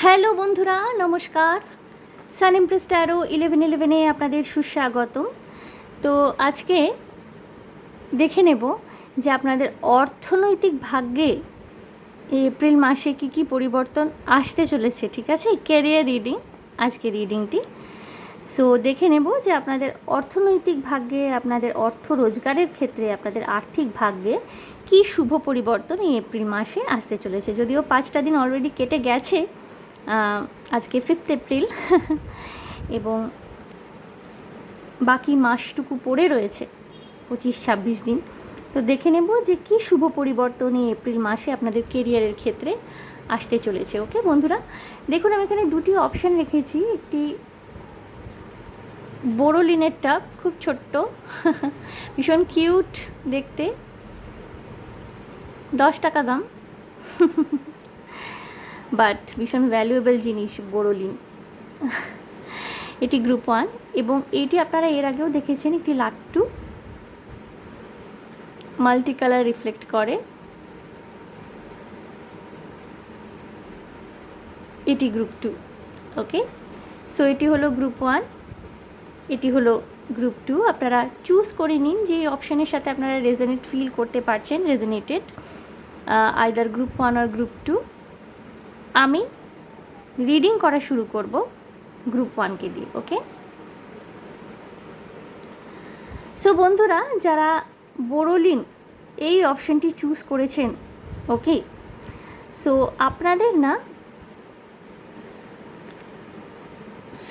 Hello বন্ধুরা, নমস্কার। সান Impress taro 1111-এ আপনাদের সুস্বাগতম। তো আজকে দেখে নেব যে আপনাদের অর্থনৈতিক ভাগ্যে এপ্রিল মাসে কী কী পরিবর্তন আসতে চলেছে, ঠিক আছে? ক্যারিয়ার রিডিং আজকে রিডিংটি। সো দেখে নেব যে আপনাদের অর্থনৈতিক ভাগ্যে, আপনাদের অর্থ রোজগারের ক্ষেত্রে, আপনাদের আর্থিক ভাগ্যে কী শুভ পরিবর্তন এই এপ্রিল মাসে আসতে চলেছে। যদিও 5টা দিন অলরেডি কেটে গেছে, আজকে 5 এপ্রিল এবং বাকি মাসটুকু পড়ে রয়েছে 25-26 দিন। তো দেখে নেব যে কী শুভ পরিবর্তন এই এপ্রিল মাসে আপনাদের কেরিয়ারের ক্ষেত্রে আসতে চলেছে। ওকে বন্ধুরা, দেখুন আমি এখানে দুটি অপশান রেখেছি। একটি বোরোলিনের টাক, খুব ছোট্ট ভীষণ কিউট দেখতে, 10 টাকা দাম বাট ভীষণ ভ্যালুয়েবল জিনিস বোরোলিন। এটি গ্রুপ 1 এবং এইটি আপনারা এর আগেও দেখেছেন, একটি লাট্টু মাল্টি কালার রিফ্লেক্ট করে। এটি গ্রুপ 2। ওকে, সো এটি হলো গ্রুপ 1, এটি হলো গ্রুপ 2। আপনারা চুজ করে নিন যে অপশানের সাথে আপনারা রেজোনেট ফিল করতে পারছেন, রেজোনেটেড আইদার গ্রুপ 1 আর গ্রুপ 2। আমি রিডিং করা শুরু করব গ্রুপ 1কে দিয়ে। ওকে, সো বন্ধুরা যারা বোরোলিন এই অপশানটি চুজ করেছেন, ওকে, সো আপনাদের না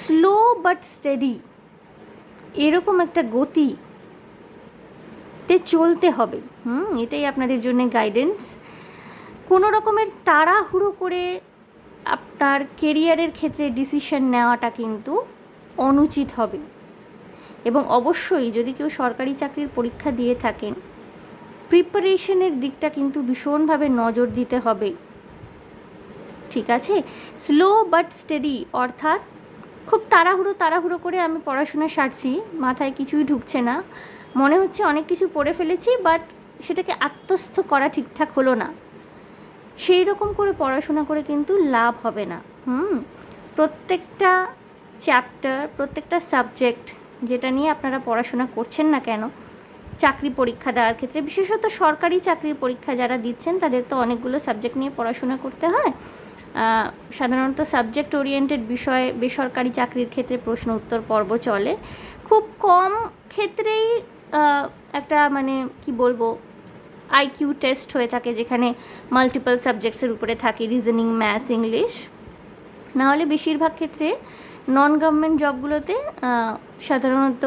স্লো বাট স্টেডি এরকম একটা গতিতে চলতে হবে। এটাই আপনাদের জন্য গাইডেন্স। কোনো রকমের তাড়াহুড়ো করে আপনার কেরিয়ারের ক্ষেত্রে ডিসিশন নেওয়াটা কিন্তু অনুচিত হবে। এবং অবশ্যই যদি কেউ সরকারি চাকরির পরীক্ষা দিয়ে থাকেন, প্রিপারেশনের দিকটা কিন্তু ভীষণভাবে নজর দিতে হবে, ঠিক আছে? স্লো বাট স্টেডি, অর্থাৎ খুব তাড়াহুড়ো করে আমি পড়াশোনা সারছি, মাথায় কিছুই ঢুকছে না, মনে হচ্ছে অনেক কিছু পড়ে ফেলেছি, বাট সেটাকে আত্মস্থ করা ঠিকঠাক হলো না, সেই রকম করে পড়াশোনা করে কিন্তু লাভ হবে না। প্রত্যেকটা চ্যাপ্টার, প্রত্যেকটা সাবজেক্ট যেটা নিয়ে আপনারা পড়াশোনা করছেন না কেন, চাকরি পরীক্ষা দেওয়ার ক্ষেত্রে, বিশেষত সরকারি চাকরির পরীক্ষা যারা দিচ্ছেন তাদের তো অনেকগুলো সাবজেক্ট নিয়ে পড়াশোনা করতে হয়। সাধারণত সাবজেক্ট ওরিয়েন্টেড বিষয়ে বেসরকারি চাকরির ক্ষেত্রে প্রশ্ন উত্তর পর্ব চলে। খুব কম ক্ষেত্রেই একটা মানে কি বলবো আইকিউ টেস্ট হয়ে থাকে, যেখানে মাল্টিপল সাবজেক্টসের উপরে থাকে, রিজনিং, ম্যাথস, ইংলিশ। নাহলে বেশিরভাগ ক্ষেত্রে নন গভর্নমেন্ট জবগুলোতে সাধারণত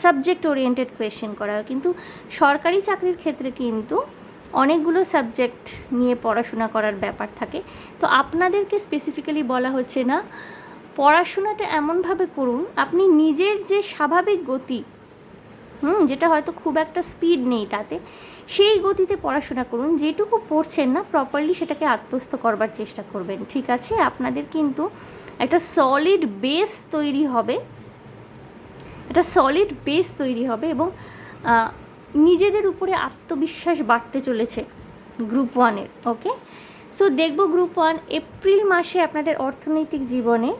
সাবজেক্ট ওরিয়েন্টেড কোয়েশ্চেন করা হয়, কিন্তু সরকারি চাকরির ক্ষেত্রে কিন্তু অনেকগুলো সাবজেক্ট নিয়ে পড়াশোনা করার ব্যাপার থাকে। তো আপনাদেরকে স্পেসিফিক্যালি বলা হচ্ছে না, পড়াশোনাটা এমনভাবে করুন আপনি নিজের যে স্বাভাবিক গতি, যেটা হয়তো খুব একটা স্পিড নেই তাতে, সেই গতিতে পড়াশোনা করুন। যেটুকু পড়ছেন না প্রপারলি সেটাকে আত্মস্থ করবার চেষ্টা করবেন, ঠিক আছে? আপনাদের কিন্তু একটা সলিড বেস তৈরি হবে এবং নিজেদের উপরে আত্মবিশ্বাস বাড়তে চলেছে গ্রুপ 1-এর। ওকে, সো দেখব গ্রুপ 1 এপ্রিল মাসে আপনাদের অর্থনৈতিক জীবনে,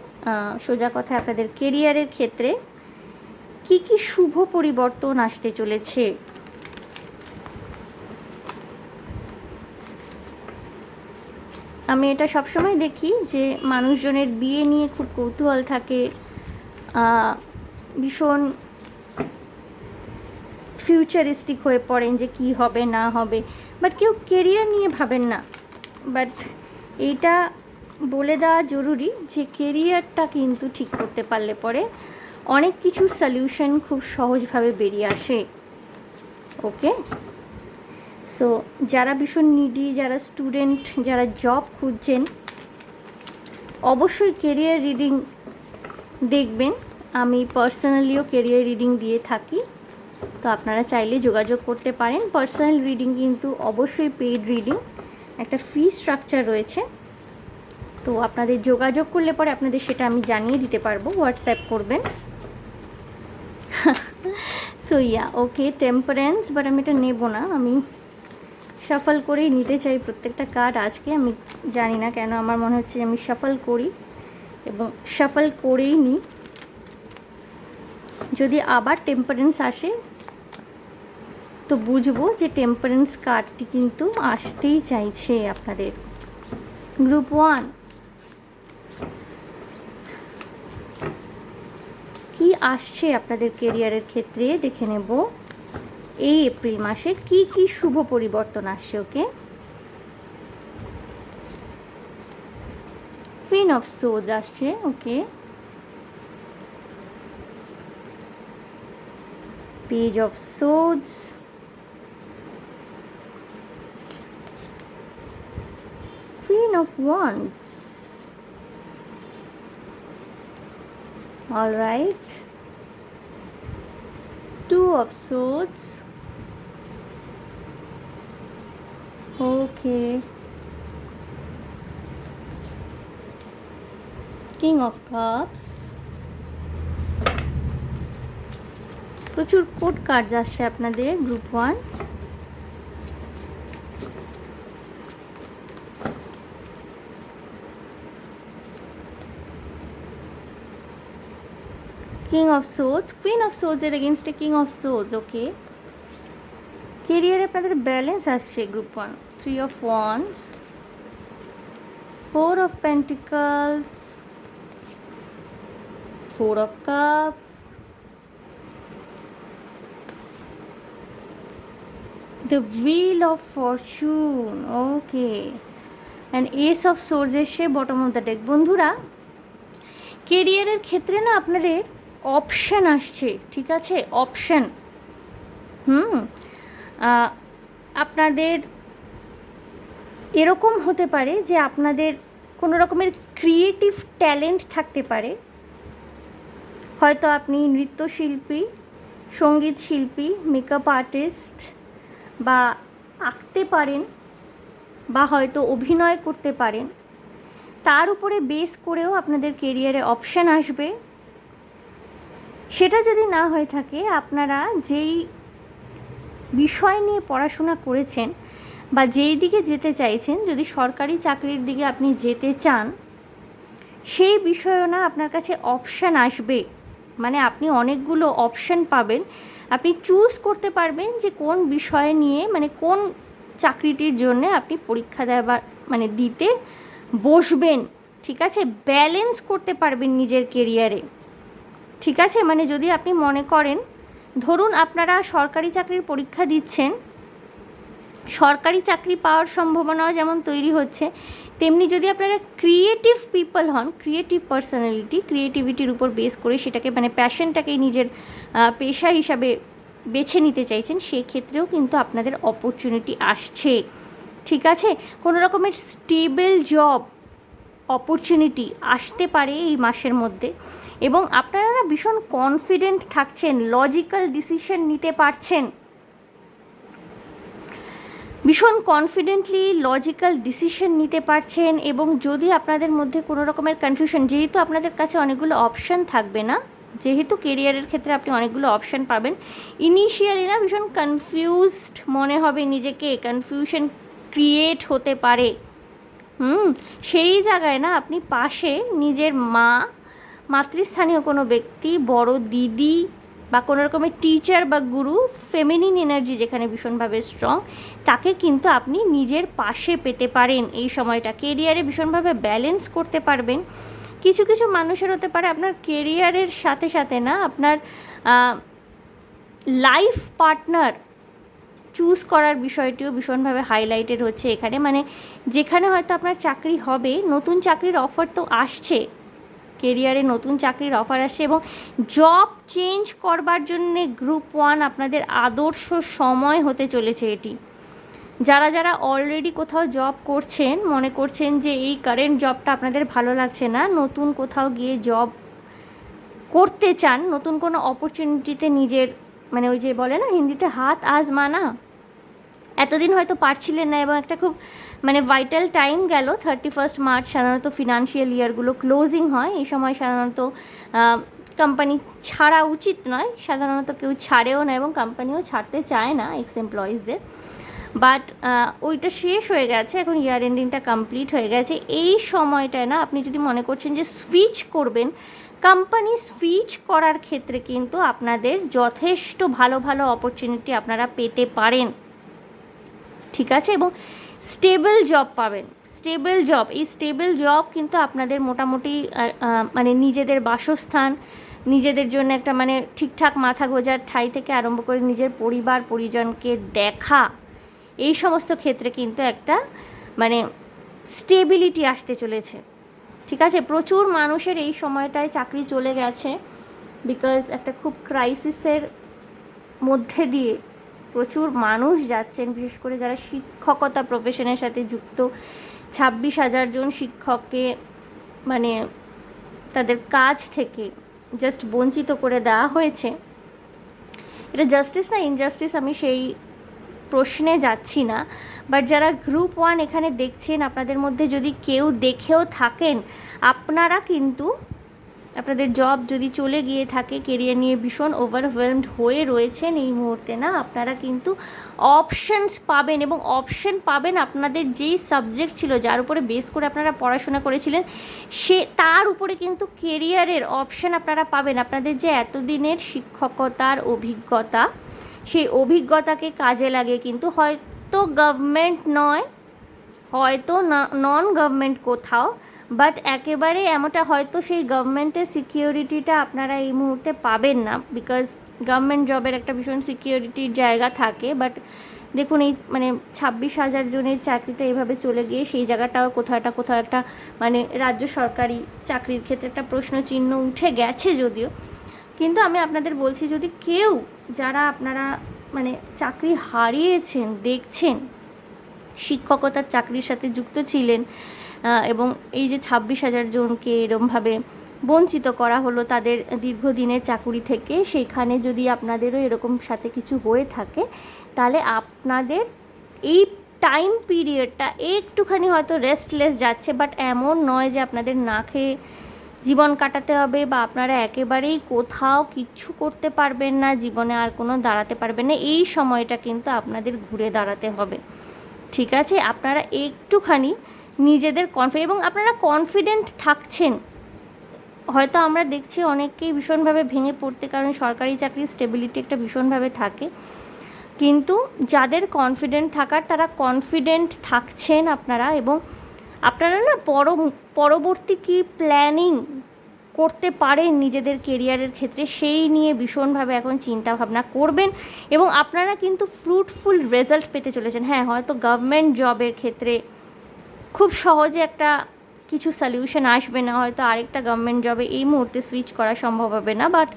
সোজা কথা আপনাদের কেরিয়ারের ক্ষেত্রে কি কি শুভ পরিবর্তন আসতে চলেছে। আমি এটা সবসময় দেখি যে মানুষজনের বিয়ে নিয়ে খুব কৌতূহল থাকে, ভীষণ ফিউচারিস্টিক হয়ে পড়েন যে কি হবে না হবে, বাট কেউ কেরিয়ার নিয়ে ভাবেন না। বাট এইটা বলে দেওয়া জরুরি যে কেরিয়ারটা কিন্তু ঠিক করতে পারলে পরে অনেক কিছু সলিউশন খুব সহজভাবে বেরিয়ে আসে। ওকে, সো যারা ভীষণ নিডি, যারা স্টুডেন্ট, যারা জব খুঁজছেন, অবশ্যই কেরিয়ার রিডিং দেখবেন। আমি পার্সোনালিও কেরিয়ার রিডিং দিয়ে থাকি, তো আপনারা চাইলে যোগাযোগ করতে পারেন। পার্সোনাল রিডিং কিন্তু অবশ্যই পেইড রিডিং, একটা ফি স্ট্রাকচার রয়েছে। তো আপনাদের যোগাযোগ করলে পরে আপনাদের সেটা আমি জানিয়ে দিতে পারবো, হোয়াটসঅ্যাপ করবেন। সো ওকে, টেম্পারেন্স, বাট আমি এটা নেব না, আমি শাফল করেই নিতে চাই প্রত্যেকটা কার্ড আজকে। আমি জানি না কেন আমার মনে হচ্ছে আমি শাফল করি এবং শাফল করেই নিই। যদি আবার টেম্পারেন্স আসে তো বুঝবো যে টেম্পারেন্স কার্ডটি কিন্তু আসতেই চাইছে আপনাদের। গ্রুপ 1 কি আসছে আপনাদের কেরিয়ারের ক্ষেত্রে দেখে নেব। এই এপ্রিল মাসে কি কি শুভ পরিবর্তন আসছে। ওকে, কুইন অফ সোর্ডস আসছে। Okay, page of swords, queen of wands, all right, two of swords, okay, king of cups, প্রচুর কোড কার্ডস আসছে আপনাদের group 1। King of swords, queen of swords এর এগেনস্টে কিং অফ সোর্ডস। ওকে, কেরিয়ারে আপনাদের balance আসছে group 1। 3 of wands, 4 of pentacles, 4 of cups, the wheel of fortune, okay, and ace of swords এসে bottom of the day. বন্ধুরা, কেরিয়ারের ক্ষেত্রে না আপনাদের অপশান আসছে, ঠিক আছে, অপশান। আপনাদের এরকম হতে পারে যে আপনাদের কোনো রকমের ক্রিয়েটিভ ট্যালেন্ট থাকতে পারে। হয়তো আপনি নৃত্যশিল্পী, সঙ্গীত শিল্পী, মেকআপ আর্টিস্ট, বা আঁকতে পারেন, বা হয়তো অভিনয় করতে পারেন। তার উপরে বেস করেও আপনাদের কেরিয়ারে অপশান আসবে। সেটা যদি না হয়ে থাকে, আপনারা যেই বিষয় নিয়ে পড়াশোনা করেছেন বা যেই দিকে যেতে চাইছেন, যদি সরকারি চাকরির দিকে আপনি যেতে চান, সেই বিষয়েও না আপনার কাছে অপশান আসবে। মানে আপনি অনেকগুলো অপশান পাবেন, আপনি চুজ করতে পারবেন যে কোন বিষয় নিয়ে, মানে কোন চাকরিটির জন্য আপনি পরীক্ষা দেওয়ার মানে দিতে বসবেন। ঠিক আছে, ব্যালেন্স করতে পারবেন নিজের কেরিয়ারে। ঠিক আছে, মানে যদি আপনি মনে করেন, ধরুন আপনারা সরকারি চাকরির পরীক্ষা দিচ্ছেন, সরকারি চাকরি পাওয়ার সম্ভাবনাও যেমন তৈরি হচ্ছে, তেমনি যদি আপনারা ক্রিয়েটিভ পিপল হন, ক্রিয়েটিভ পার্সোনালিটি, ক্রিয়েটিভিটির উপর বেস করে সেটাকে মানে প্যাশনটাকে নিজের পেশা হিসাবে বেছে নিতে চাইছেন, সেক্ষেত্রেও কিন্তু আপনাদের অপরচুনিটি আসছে। ঠিক আছে, কোনো রকমের স্টেবল জব অপরচুনিটি আসতে পারে এই মাসের মধ্যে, এবং আপনারা না ভীষণ কনফিডেন্ট থাকছেন, লজিক্যাল ডিসিশন নিতে পারছেন, ভীষণ কনফিডেন্টলি লজিক্যাল ডিসিশন নিতে পারছেন। এবং যদি আপনাদের মধ্যে কোনো রকমের কনফিউশন, যেহেতু আপনাদের কাছে অনেকগুলো অপশান থাকবে না, যেহেতু কেরিয়ারের ক্ষেত্রে আপনি অনেকগুলো অপশান পাবেন, ইনিশিয়ালি না ভীষণ কনফিউজড মনে হবে নিজেকে, কনফিউশন ক্রিয়েট হতে পারে। সেই জায়গায় না আপনি পাশে নিজের মা, মাতৃস্থানীয় কোনো ব্যক্তি, বড় দিদি, বা কোনো রকমের টিচার বা গুরু, ফেমিনিন এনার্জি যেখানে ভীষণভাবে স্ট্রং, তাকে কিন্তু আপনি নিজের পাশে পেতে পারেন। এই সময়টা কেরিয়ারে ভীষণভাবে ব্যালেন্স করতে পারবেন। কিছু কিছু মানুষের হতে পারে আপনার কেরিয়ারের সাথে সাথে না আপনার লাইফ পার্টনার চুজ করার বিষয়টিও ভীষণভাবে হাইলাইটেড হচ্ছে এখানে। মানে যেখানে হয়তো আপনার চাকরি হবে, নতুন চাকরির অফার তো আসছে, কেরিয়ারে নতুন চাকরির অফার আসছে, এবং জব চেঞ্জ করবার জন্যে গ্রুপ 1 আপনাদের আদর্শ সময় হতে চলেছে এটি। যারা যারা অলরেডি কোথাও জব করছেন, মনে করছেন যে এই কারেন্ট জবটা আপনাদের ভালো লাগছে না, নতুন কোথাও গিয়ে জব করতে চান, নতুন কোনো অপরচুনিটিতে নিজের মানে ওই যে বলে না হিন্দিতে হাত আজমানা, এতদিন হয়তো পারছিলেন না, এবং একটা খুব মানে ভাইটাল টাইম গেল 31 মার্চ, সাধারণত ফিনান্সিয়াল ইয়ারগুলো ক্লোজিং হয় এই সময়, সাধারণত কোম্পানি ছাড়া উচিত নয়, সাধারণত কেউ ছাড়েও না এবং কোম্পানিও ছাড়তে চায় না এক্স এমপ্লয়িজদের। বাট ওইটা শেষ হয়ে গেছে, এখন ইয়ার এন্ডিংটা কমপ্লিট হয়ে গেছে। এই সময়টায় না আপনি যদি মনে করছেন যে সুইচ করবেন, কোম্পানি সুইচ করার ক্ষেত্রে কিন্তু আপনাদের যথেষ্ট ভালো ভালো অপরচুনিটি আপনারা পেতে পারেন, ঠিক আছে? এবং স্টেবল জব পাবেন, স্টেবল জব। এই স্টেবল জব কিন্তু আপনাদের মোটামুটি মানে নিজেদের বাসস্থান, নিজেদের জন্য একটা মানে ঠিকঠাক মাথা গোঁজার ঠাঁই থেকে আরম্ভ করে নিজের পরিবার পরিজনকে দেখা, এই সমস্ত ক্ষেত্রে কিন্তু একটা মানে স্টেবিলিটি আসতে চলেছে, ঠিক আছে? প্রচুর মানুষের এই সময়টায় চাকরি চলে গেছে, বিকজ একটা খুব ক্রাইসিসের মধ্যে দিয়ে প্রচুর মানুষ যাচ্ছেন, বিশেষ করে যারা শিক্ষকতা প্রফেশনের সাথে যুক্ত। 26,000 জন শিক্ষককে মানে তাদের কাজ থেকে জাস্ট বঞ্চিত করে দেওয়া হয়েছে। এটা জাস্টিস না ইনজাস্টিস আমি সেই প্রশ্নে যাচ্ছি না, বাট যারা গ্রুপ 1 এখানে দেখছেন, আপনাদের মধ্যে যদি কেউ দেখেও থাকেন, আপনারা কিন্তু আপনাদের জব যদি চলে গিয়ে থাকে, কেরিয়ার নিয়ে ভীষণ ওভারওয়েলমড হয়ে রয়েছেন এই মুহূর্তে, না আপনারা কিন্তু অপশানস পাবেন, এবং অপশান পাবেন আপনাদের যেই সাবজেক্ট ছিল, যার উপরে বেস করে আপনারা পড়াশোনা করেছিলেন, তার উপরে কিন্তু কেরিয়ারের অপশান আপনারা পাবেন। আপনাদের যে এতদিনের শিক্ষকতার অভিজ্ঞতা, সেই অভিজ্ঞতাকে কাজে লাগে কিন্তু হয়তো গভর্নমেন্ট নয়, হয়তো নন গভর্নমেন্ট কোথাও, বাট একেবারে এমনটা হয়তো সেই গভর্নমেন্টের সিকিউরিটিটা আপনারা এই মুহূর্তে পাবেন না, বিকজ গভর্নমেন্ট জবের একটা ভীষণ সিকিউরিটির জায়গা থাকে। বাট দেখুন এই মানে 26,000 জনের চাকরিটা এভাবে চলে গিয়ে সেই জায়গাটাও কোথাও একটা মানে রাজ্য সরকারি চাকরির ক্ষেত্রে একটা প্রশ্নচিহ্ন উঠে গেছে যদিও। কিন্তু আমি আপনাদের বলছি, যদি কেউ যারা আপনারা মানে চাকরি হারিয়েছেন দেখছেন, শিক্ষকতার চাকরির সাথে যুক্ত ছিলেন, এবং এই যে 26,000 জনকে এরমভাবে বঞ্চিত করা হলো তাদের দীর্ঘদিনের চাকুরি থেকে, সেইখানে যদি আপনাদেরও এরকম সাথে কিছু হয়ে থাকে, তাহলে আপনাদের এই টাইম পিরিয়ডটা একটুখানি হয়তো রেস্টলেস যাচ্ছে, বাট এমন নয় যে আপনাদের না খেয়ে জীবন কাটাতে হবে, বা আপনারা একেবারেই কোথাও কিচ্ছু করতে পারবেন না, জীবনে আর কোনো দাঁড়াতে পারবেন না। এই সময়টা কিন্তু আপনাদের ঘুরে দাঁড়াতে হবে, ঠিক আছে? আপনারা একটুখানি নিজেদের এবং আপনারা কনফিডেন্ট থাকছেন। হয়তো আমরা দেখছি অনেককেই ভীষণভাবে ভেঙে পড়তে, কারণ সরকারি চাকরির স্টেবিলিটি একটা ভীষণভাবে থাকে, কিন্তু যাদের কনফিডেন্ট থাকার তারা কনফিডেন্ট থাকছেন আপনারা, এবং আপনারা না পরবর্তী কী প্ল্যানিং করতে পারেন নিজেদের কেরিয়ারের ক্ষেত্রে, সেই নিয়ে ভীষণভাবে এখন চিন্তা ভাবনা করবেন, এবং আপনারা কিন্তু ফ্রুটফুল রেজাল্ট পেতে চলেছেন। হ্যাঁ, হয়তো গভর্নমেন্ট জবের ক্ষেত্রে খুব সহজে একটা কিছু সলিউশন আসবে না, হয়তো আরেকটা গভর্নমেন্ট জবে এই মুহূর্তে সুইচ করা সম্ভব হবে না, বাট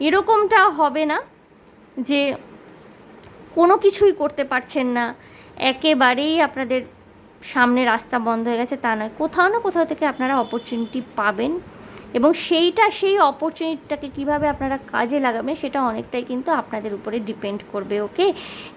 এরকমটা হবে না যে কোনো কিছুই করতে পারছেন না, একেবারেই আপনাদের সামনে রাস্তা বন্ধ হয়ে গেছে, তা নয়। কোথাও না কোথাও থেকে আপনারা অপরচুনিটি পাবেন, এবং সেই অপরচুনিটিটাকে কীভাবে আপনারা কাজে লাগাবেন সেটা অনেকটাই কিন্তু আপনাদের উপরে ডিপেন্ড করবে। ওকে,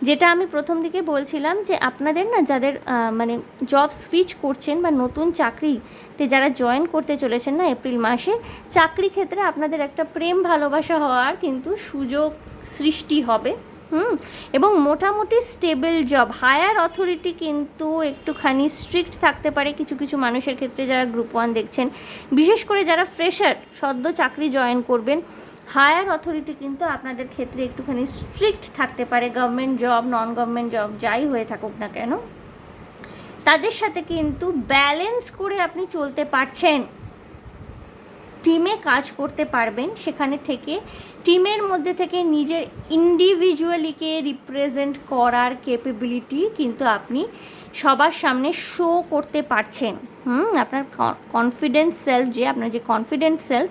যেটা আমি প্রথম দিকে বলছিলাম যে আপনাদের না যাদের মানে জব সুইচ করছেন বা নতুন চাকরিতে যারা জয়েন করতে চলেছেন না এপ্রিল মাসে, চাকরি ক্ষেত্রে আপনাদের একটা প্রেম ভালোবাসা হওয়ার কিন্তু সুযোগ সৃষ্টি হবে। এবং মোটামুটি স্টেবল জব, হায়ার অথরিটি কিন্তু একটুখানি স্ট্রিক্ট থাকতে পারে কিছু কিছু মানুষের ক্ষেত্রে, যারা গ্রুপ 1 দেখছেন, বিশেষ করে যারা ফ্রেশার সদ্য চাকরি জয়েন করবেন, হায়ার অথরিটি কিন্তু আপনাদের ক্ষেত্রে একটুখানি স্ট্রিক্ট থাকতে পারে। Government job non government job যাই হয়ে থাকুক না কেন, তাদের সাথে কিন্তু ব্যালেন্স করে আপনি চলতে পারছেন, টিমে কাজ করতে পারবেন, সেখানে থেকে টিমের মধ্যে থেকে নিজের ইন্ডিভিজুয়ালিকে রিপ্রেজেন্ট করার ক্যাপেবিলিটি কিন্তু আপনি সবার সামনে শো করতে পারছেন। আপনার কনফিডেন্স সেলফ, যে আপনার যে কনফিডেন্ট সেলফ,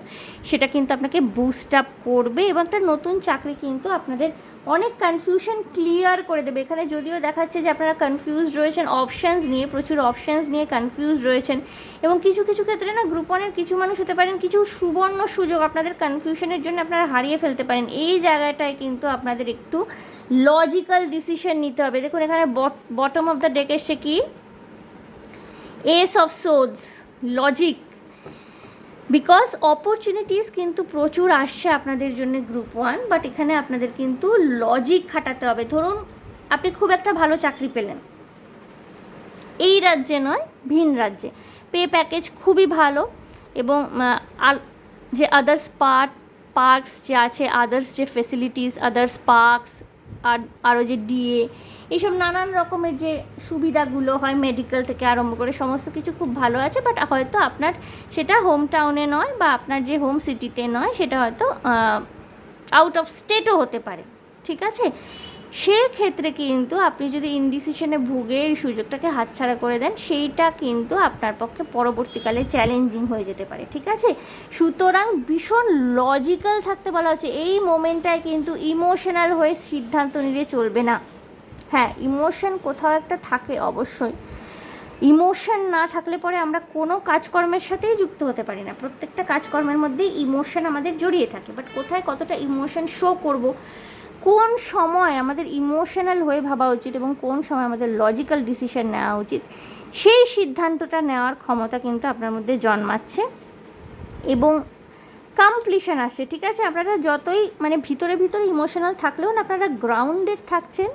সেটা কিন্তু আপনাকে বুস্ট আপ করবে, এবং একটা নতুন চাকরি কিন্তু আপনাদের অনেক কনফিউশন ক্লিয়ার করে দেবে। এখানে যদিও দেখাচ্ছে যে আপনারা কনফিউজড রয়েছেন অপশানস নিয়ে, প্রচুর অপশানস নিয়ে কনফিউজড রয়েছেন, এবং কিছু কিছু ক্ষেত্রে না গ্রুপ 1-এর কিছু মানুষ হতে পারেন কিছু সুবর্ণ সুযোগ আপনাদের কনফিউশনের জন্য আপনারা হারিয়ে ফেলতে পারেন। এই জায়গাটায় কিন্তু আপনাদের একটু লজিক্যাল ডিসিশন নিতে হবে। দেখুন এখানে বটম অফ দ্য ডেক এসছে কি, S of swords, logic, because opportunities কিন্তু প্রচুর আসছে আপনাদের জন্য গ্রুপ 1, বাট এখানে আপনাদের কিন্তু লজিক খাটাতে হবে। ধরুন আপনি খুব একটা ভালো চাকরি পেলেন, এই রাজ্যে নয় ভিন রাজ্যে, পে প্যাকেজ খুবই ভালো, এবং যে আদার্স পার্কস যে আছে, আদার্স যে ফেসিলিটিস, আদার্স পার্কস, আর আরও যে ডিএ, এইসব নানান রকমের যে সুবিধাগুলো হয় মেডিকেল থেকে আরম্ভ করে সমস্ত কিছু খুব ভালো আছে। বাট হয়তো আপনার সেটা হোম টাউনে নয় বা আপনার যে হোম সিটিতে নয়, সেটা হয়তো আউট অফ স্টেটও হতে পারে, ঠিক আছে। সেক্ষেত্রে কিন্তু আপনি যদি ইনডিসিশনে ভুগে এই সুযোগটাকে হাতছাড়া করে দেন, সেইটা কিন্তু আপনার পক্ষে পরবর্তীকালে চ্যালেঞ্জিং হয়ে যেতে পারে, ঠিক আছে। সুতরাং ভীষণ লজিক্যাল থাকতে বলা হচ্ছে। এই মোমেন্টটায় কিন্তু ইমোশনাল হয়ে সিদ্ধান্ত নিলে চলবে না। হ্যাঁ, ইমোশন কোথাও একটা থাকে অবশ্যই, ইমোশন না থাকলে পরে আমরা কোনো কাজকর্মের সাথেই যুক্ত হতে পারি না। প্রত্যেকটা কাজকর্মের মধ্যেই ইমোশন আমাদের জড়িয়ে থাকে, বাট কোথায় কতটা ইমোশন শো করব, কোন সময় আমাদের ইমোশনাল হয়ে ভাবা উচিত এবং কোন সময় আমাদের লজিক্যাল ডিসিশন নেওয়া উচিত, সেই সিদ্ধান্তটা নেওয়ার ক্ষমতা কিন্তু আপনার মধ্যে জন্মাচ্ছে এবং কমপ্লিশন আসছে, ঠিক আছে। আপনারা যতই মানে ভিতরে ভিতরে ইমোশনাল থাকলেও না, আপনারা গ্রাউন্ডেড থাকছেন।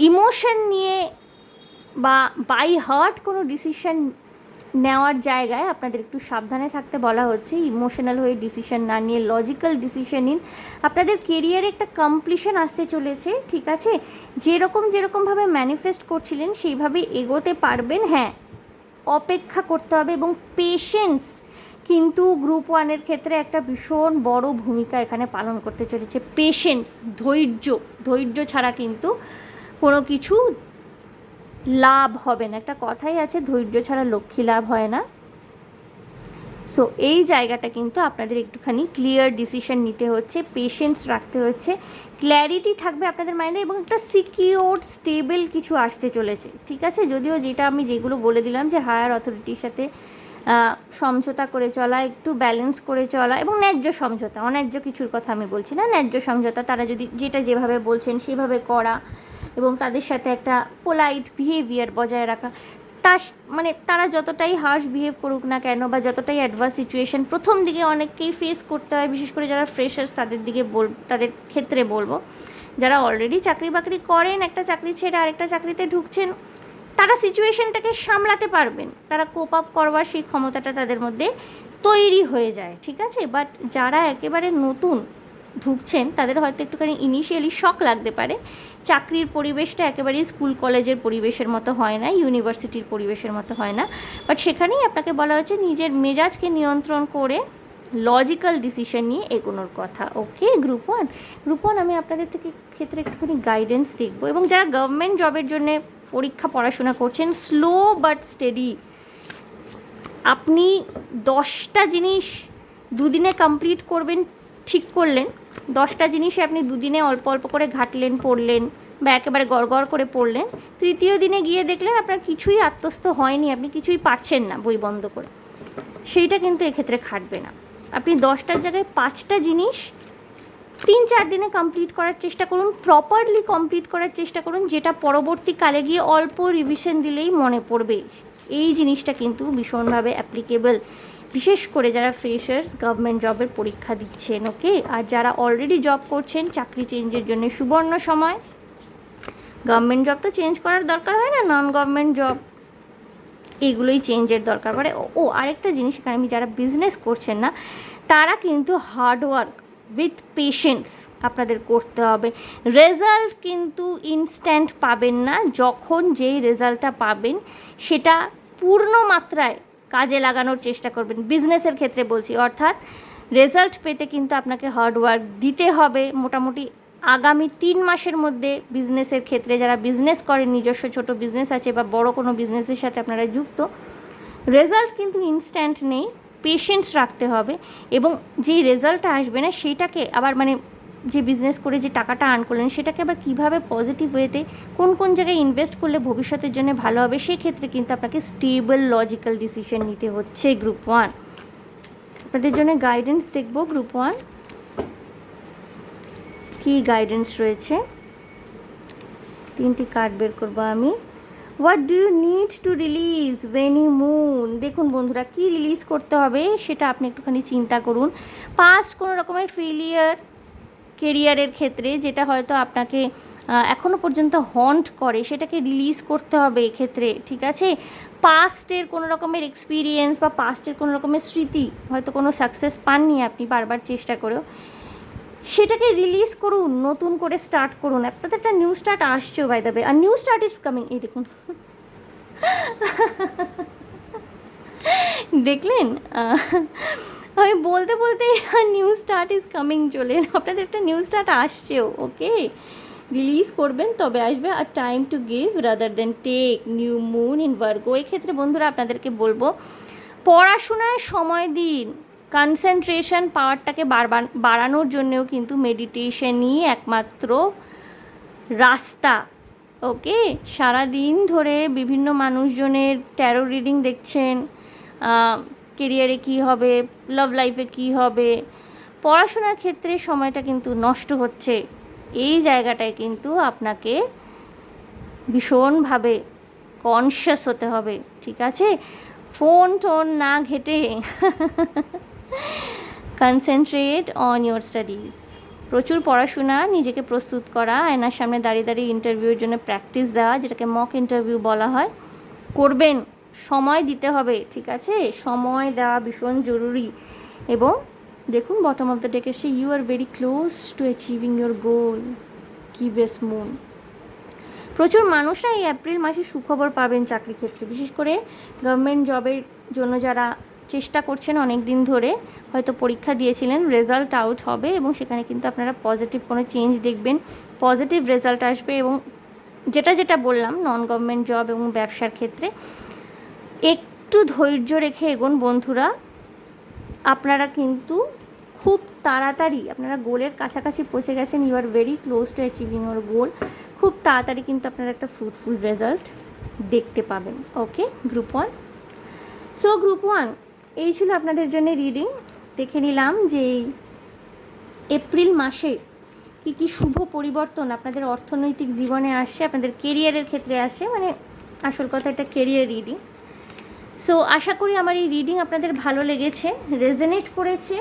ইমোশন নিয়ে বা বাই হার্ট কোনো ডিসিশন নেওয়ার জায়গায় আপনাদের একটু সাবধানে থাকতে বলা হচ্ছে। ইমোশনাল হয়ে ডিসিশন না নিয়ে লজিক্যাল ডিসিশন নিন। আপনাদের কেরিয়ারে একটা কমপ্লিশন আসতে চলেছে, ঠিক আছে। যেরকমভাবে ম্যানিফেস্ট করছিলেন সেইভাবেই এগোতে পারবেন। হ্যাঁ, অপেক্ষা করতে হবে এবং পেশেন্স কিন্তু গ্রুপ ওয়ানের ক্ষেত্রে একটা ভীষণ বড় ভূমিকা এখানে পালন করতে চলেছে। পেশেন্স, ধৈর্য ছাড়া কিন্তু কোনো কিছু লাভ হবে না। একটা কথাই আছে, ধৈর্য ছাড়া লক্ষ্মী লাভ হয় না। সো এই জায়গাটা কিন্তু আপনাদের একটুখানি ক্লিয়ার ডিসিশন নিতে হচ্ছে, পেশেন্স রাখতে হচ্ছে, ক্ল্যারিটি থাকবে আপনাদের মাইন্ডে এবং একটা সিকিওর স্টেবল কিছু আসতে চলেছে, ঠিক আছে। যদিও যেগুলো বলে দিলাম যে হায়ার অথরিটির সাথে সমঝোতা করে চলা, একটু ব্যালেন্স করে চলা এবং ন্যায্য সমঝোতা, অন্যায্য কিছুর কথা আমি বলছি না, ন্যায্য সমঝোতা, তারা যদি যেভাবে বলছেন সেভাবে করা এবং তাদের সাথে একটা পোলাইট বিহেভিয়ার বজায় রাখা। তারা যতটাই হার্শ বিহেভ করুক না কেন বা যতটাই অ্যাডভার্স সিচুয়েশন প্রথম দিকে অনেককেই ফেস করতে হয়, বিশেষ করে যারা ফ্রেশার্স তাদের ক্ষেত্রে বলবো, যারা অলরেডি চাকরি বাকরি করেন, একটা চাকরি ছেড়ে আরেকটা চাকরিতে ঢুকছেন, তারা সিচুয়েশনটাকে সামলাতে পারবেন, তারা কোপ আপ করবার সেই ক্ষমতাটা তাদের মধ্যে তৈরি হয়ে যায়, ঠিক আছে। বাট যারা একেবারে নতুন ঢুকছেন তাদের হয়তো একটুখানি ইনিশিয়ালি শক লাগতে পারে। চাকরির পরিবেশটা একেবারেই স্কুল কলেজের পরিবেশের মতো হয় না, ইউনিভার্সিটির পরিবেশের মতো হয় না, বাট সেখানেই আপনাকে বলা হচ্ছে নিজের মেজাজকে নিয়ন্ত্রণ করে লজিক্যাল ডিসিশন নিয়ে এগোনোর কথা। ওকে, গ্রুপ ওয়ান আমি আপনাদের ক্ষেত্রে একটুখানি গাইডেন্স দেখবো। এবং যারা গভর্নমেন্ট জবের জন্যে পড়াশোনা করছেন, স্লো বাট স্টেডি, আপনি 10টা জিনিস দুদিনে কমপ্লিট করবেন ঠিক করলেন, 10টা জিনিসে আপনি দুদিনে অল্প অল্প করে ঘাটলেন, পড়লেন বা একেবারে গড়গড় করে পড়লেন, তৃতীয় দিনে গিয়ে দেখলেন আপনার কিছুই আত্মস্থ হয়নি, আপনি কিছুই পারছেন না বই বন্ধ করে, সেইটা কিন্তু এক্ষেত্রে খাটবে না। আপনি 10টার জায়গায় 5টা জিনিস 3-4 দিনে কমপ্লিট করার চেষ্টা করুন, প্রপারলি কমপ্লিট করার চেষ্টা করুন, যেটা পরবর্তীকালে গিয়ে অল্প রিভিশন দিলেই মনে পড়বে। এই জিনিসটা কিন্তু ভীষণভাবে অ্যাপ্লিকেবল, বিশেষ করে যারা ফ্রেশার্স গভর্নমেন্ট জবের পরীক্ষা দিচ্ছেন। ওকে, আর যারা অলরেডি জব করছেন, চাকরি চেঞ্জের জন্য সুবর্ণ সময়। গভর্নমেন্ট জব তো চেঞ্জ করার দরকার হয় না, নন গভর্নমেন্ট জব এগুলোই চেঞ্জের দরকার পড়ে। আরেকটা জিনিস, এখানে আমি যারা বিজনেস করছেন না, তারা কিন্তু হার্ডওয়ার্ক উইথ পেশেন্স আপনাদের করতে হবে। রেজাল্ট কিন্তু ইনস্ট্যান্ট পাবেন না, যখন যেই রেজাল্টটা পাবেন সেটা পূর্ণ মাত্রায় কাজে লাগানোর চেষ্টা করবেন, বিজনেসের ক্ষেত্রে বলছি। অর্থাৎ রেজাল্ট পেতে কিন্তু আপনাকে হার্ডওয়ার্ক দিতে হবে। মোটামুটি আগামী 3 মাসের মধ্যে বিজনেসের ক্ষেত্রে যারা বিজনেস করেন, নিজস্ব ছোট বিজনেস আছে বা বড় কোনো বিজনেসের সাথে আপনারা যুক্ত, রেজাল্ট কিন্তু ইনস্ট্যান্ট নেই, পেশেন্স রাখতে হবে। এবং যেই রেজাল্টটা আসবে না সেটাকে আবার যে বিজনেস করে যে টাকাটা আর্ন করলেন সেটাকে আবার কীভাবে পজিটিভ ওয়েতে কোন জায়গায় ইনভেস্ট করলে ভবিষ্যতের জন্য ভালো হবে, সেক্ষেত্রে কিন্তু আপনাকে স্টেবল লজিক্যাল ডিসিশন নিতে হচ্ছে। গ্রুপ ওয়ান আপনাদের জন্য গাইডেন্স দেখব। গ্রুপ ওয়ান কী গাইডেন্স রয়েছে, 3টি কার্ড বের করবো আমি। What do you need to release when you moon. দেখুন বন্ধুরা, কী রিলিজ করতে হবে সেটা আপনি একটুখানি চিন্তা করুন। পাস্ট কোনো রকমের ফেলিয়ার কেরিয়ারের ক্ষেত্রে, যেটা হয়তো আপনাকে এখনও পর্যন্ত হন্ট করে, সেটাকে রিলিজ করতে হবে এক্ষেত্রে, ঠিক আছে? পাস্টের কোনো রকমের এক্সপিরিয়েন্স বা পাস্টের কোনো রকমের স্মৃতি, হয়তো কোনো সাকসেস পাননি আপনি বারবার চেষ্টা করেও, সেটাকে রিলিজ করুন, নতুন করে স্টার্ট করুন। আপনাদের একটা নিউ স্টার্ট আসছেও বাই দ্য ওয়ে, আর নিউ স্টার্ট ইজ কামিং। এই দেখুন, দেখলেন? আমি বলতে বলতে নিউ স্টার্ট ইজ কামিং চলে, আপনাদের একটা নিউ স্টার্ট আসছেও। ওকে, রিলিজ করবেন তবে আসবে। আর time to give rather than take, new moon in Virgo. এক্ষেত্রে বন্ধুরা আপনাদেরকে বলবো, পড়াশোনায় সময় দিন, কনসেন্ট্রেশন পাওয়ারটাকে বাড়ানোর জন্যেও কিন্তু মেডিটেশনই একমাত্র রাস্তা। ওকে, সারাদিন ধরে বিভিন্ন মানুষজনের ট্যারো রিডিং দেখছেন, কেরিয়ারে কী হবে, লাভ লাইফে কী হবে, পড়াশোনার ক্ষেত্রে সময়টা কিন্তু নষ্ট হচ্ছে। এই জায়গাটায় কিন্তু আপনাকে ভীষণভাবে কনসিয়াস হতে হবে, ঠিক আছে? ফোন টোন না ঘেটে কনসেন্ট্রেট অন ইয়োর স্টাডিজ। প্রচুর পড়াশোনা, নিজেকে প্রস্তুত করা, আয়নার সামনে দাঁড়িয়ে দাঁড়িয়ে ইন্টারভিউর জন্য প্র্যাকটিস দেওয়া, যেটাকে মক ইন্টারভিউ বলা হয়, করবেন। সময় দিতে হবে, ঠিক আছে? সময় দেওয়া ভীষণ জরুরি। এবং দেখুন, বটম অফ দ্য ডেক এসে, you are very close to achieving your goal, কি বেস্ট মুন। প্রচুর মানুষরা এই এপ্রিল মাসে সুখবর পাবেন চাকরি ক্ষেত্রে, বিশেষ করে গভর্নমেন্ট জবের জন্য যারা চেষ্টা করছেন অনেক দিন ধরে, হয়তো পরীক্ষা দিয়েছিলেন, রেজাল্ট আউট হবে এবং সেখানে কিন্তু আপনারা পজিটিভ কোনো চেঞ্জ দেখবেন, পজিটিভ রেজাল্ট আসবে। এবং যেটা যেটা বললাম, নন গভর্নমেন্ট জব এবং ব্যবসার ক্ষেত্রে একটু ধৈর্য রেখে এগোন বন্ধুরা। আপনারা কিন্তু খুব তাড়াতাড়ি আপনারা গোলের কাছাকাছি পৌঁছে গেছেন, you are very close to achieving your goal. খুব তাড়াতাড়ি কিন্তু আপনারা একটা ফ্রুটফুল রেজাল্ট দেখতে পাবেন। ওকে, গ্রুপ 1। সো গ্রুপ 1, এই ছিল আপনাদের জন্য রিডিং। দেখে নিলাম যে এপ্রিল মাসে কী কী শুভ পরিবর্তন আপনাদের অর্থনৈতিক জীবনে আসে, আপনাদের কেরিয়ারের ক্ষেত্রে আসে, মানে আসল কথা এটা কেরিয়ার রিডিং। সো আশা করি আমার এই রিডিং আপনাদের ভালো লেগেছে, রেজনেট করেছে,